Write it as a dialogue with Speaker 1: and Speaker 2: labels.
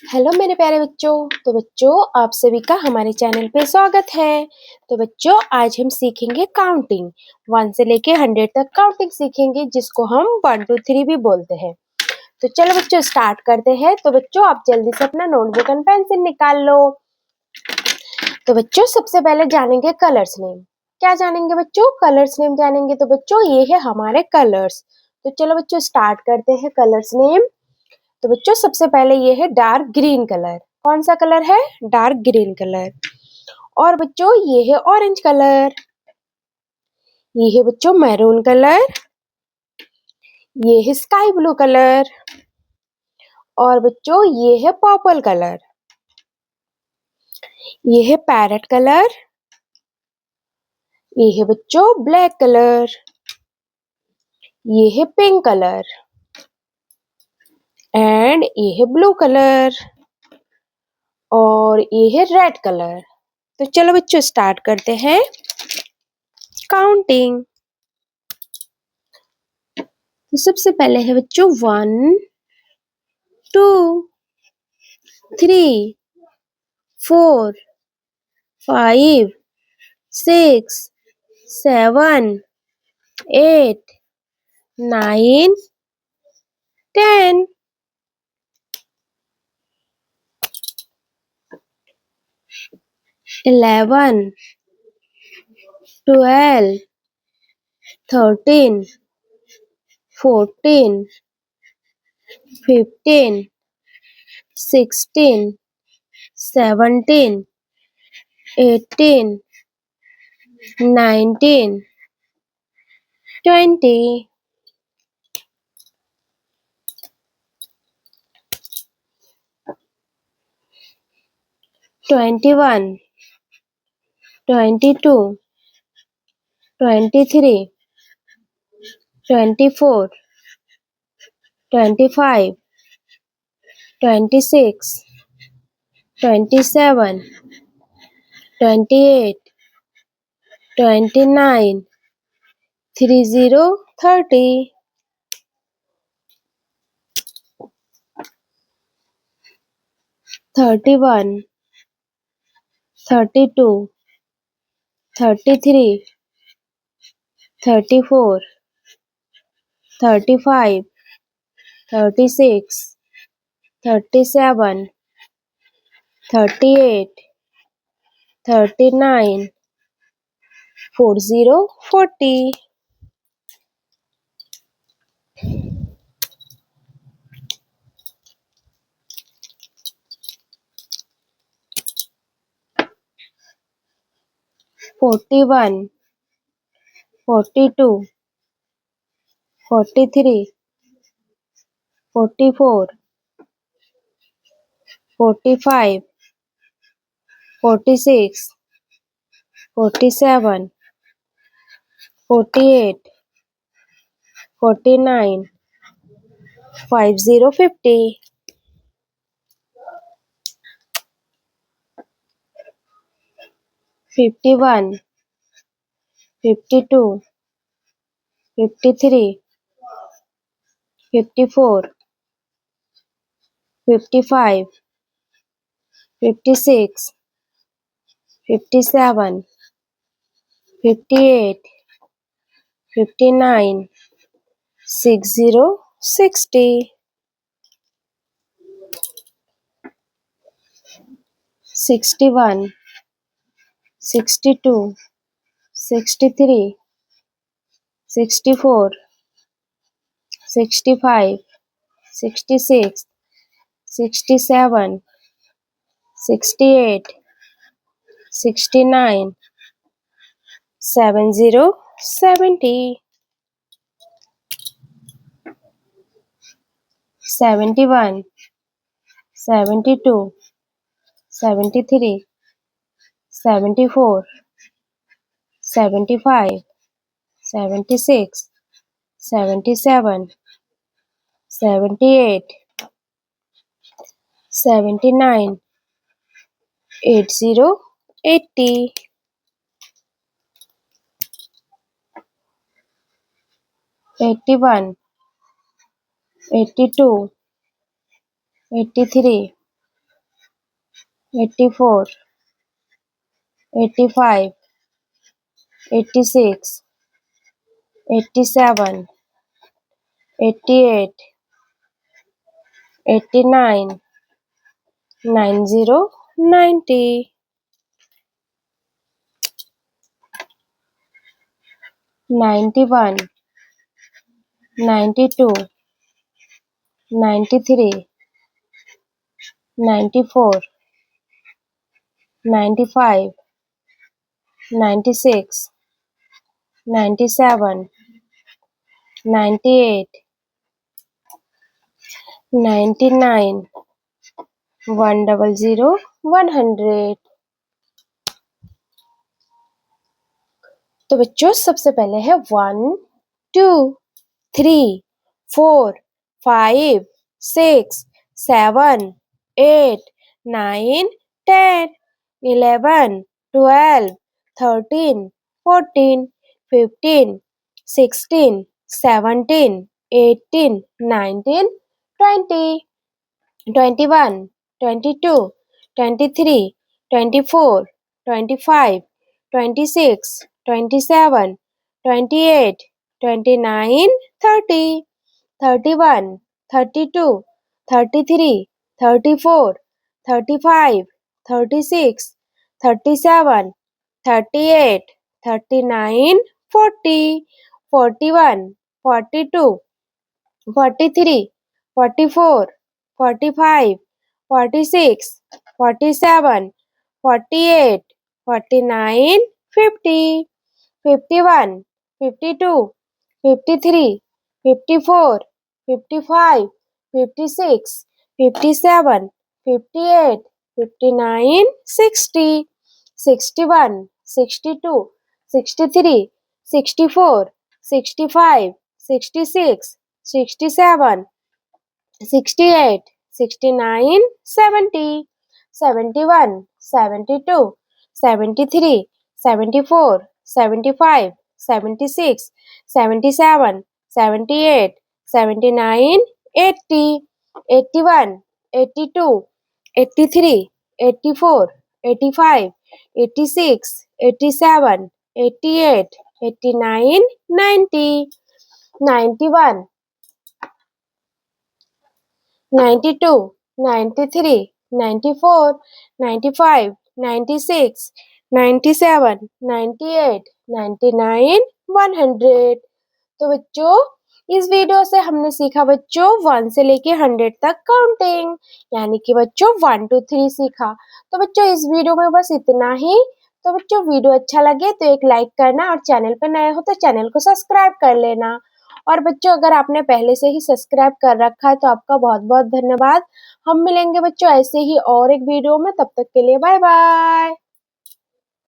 Speaker 1: Hello मेरे प्यारे बच्चों। तो बच्चों, आप सभी का हमारे चैनल पे स्वागत है। तो बच्चों, आज हम सीखेंगे काउंटिंग। 1 से लेके 100 तक काउंटिंग सीखेंगे, जिसको हम 1 2 3 भी बोलते हैं। तो चलो बच्चों, स्टार्ट करते हैं। तो बच्चों, आप जल्दी से अपना नोटबुक एंड पेंसिल निकाल लो। तो बच्चों, सबसे पहले जानेंगे कलर्स नेम। क्या जानेंगे बच्चों? कलर्स नेम जानेंगे। तो बच्चों, ये है हमारे कलर्स। तो चलो बच्चों, स्टार्ट करते हैं कलर्स नेम। तो बच्चों, सबसे पहले ये है डार्क ग्रीन कलर। कौन सा कलर है? Dark green colour. और बच्चों, ये है ऑरेंज कलर। ये है बच्चों मैरून कलर। ये है स्काई ब्लू कलर। और बच्चों, ये है पर्पल कलर। ये है पैरेट कलर। ये है बच्चों ब्लैक कलर। ये है पिंक कलर। एंड ये है ब्लू कलर। और ये है रेड कलर। तो चलो बच्चों, स्टार्ट करते हैं काउंटिंग। तो सबसे पहले है बच्चों 1 2 3 4 5 6 7 8 9 10 11 12 13 14 15 16 17 18 19 20 21 22 23 24 25 26 27 28 29 30 30 31 32 33 34 35 36 37 38 39 40 40 41 42 43 44 45 46 47 48 49 50 50 51 52 53 54 55 56 57 58 59 60 60 61 62 63 64 65 66 67 68 69 70 70 71 72 73 74 75 76 77 78 79 80 80 81 82 83 84, 85, 86, 87, 88, 89, 90, 90, 91, 92, 93, 94, 95, 96, 97, 98, 99, 100, 100। तो बच्चों सबसे पहले है 1, 2, 3, 4, 5, 6, 7, 8, 9, 10, 11, 12, 13, 14, 15, 16, 17, 18, 19, 20, 21, 22, 23, 24, 25, 26, 27, 28, 29, 30, 31, 32, 33, 34, 35, 36, 37, 38, 39, 40, 41, 42, 43, 44, 45, 46, 47, 48, 49, 50, 51, 52, 53, 54, 55, 56, 57, 58, 59, 60, 61, 62, 63, 64, 65, 66, 67, 68, 69, 70, 71, 72, 73, 74, 75, 76, 77, 78, 79, 80, 81, 82, 83, 84, 85, 86, 87, 88, 89, 90, 91, 92, 93, 94, 95, 96, 97, 98, 99, 100। तो बच्चों इस वीडियो से हमने सीखा बच्चों 1 से लेके 100 तक काउंटिंग, यानी कि बच्चों 1 2 3 सीखा। तो बच्चों इस वीडियो में बस इतना ही। तो बच्चों वीडियो अच्छा लगे तो एक लाइक करना और चैनल पर नए हो तो चैनल को सब्सक्राइब कर लेना। और बच्चों अगर आपने पहले से ही सब्सक्राइब कर रखा है तो आपका बहुत बहुत धन्यवाद। हम मिलेंगे बच्चों ऐसे ही और एक वीडियो में, तब तक के लिए बाय बाय।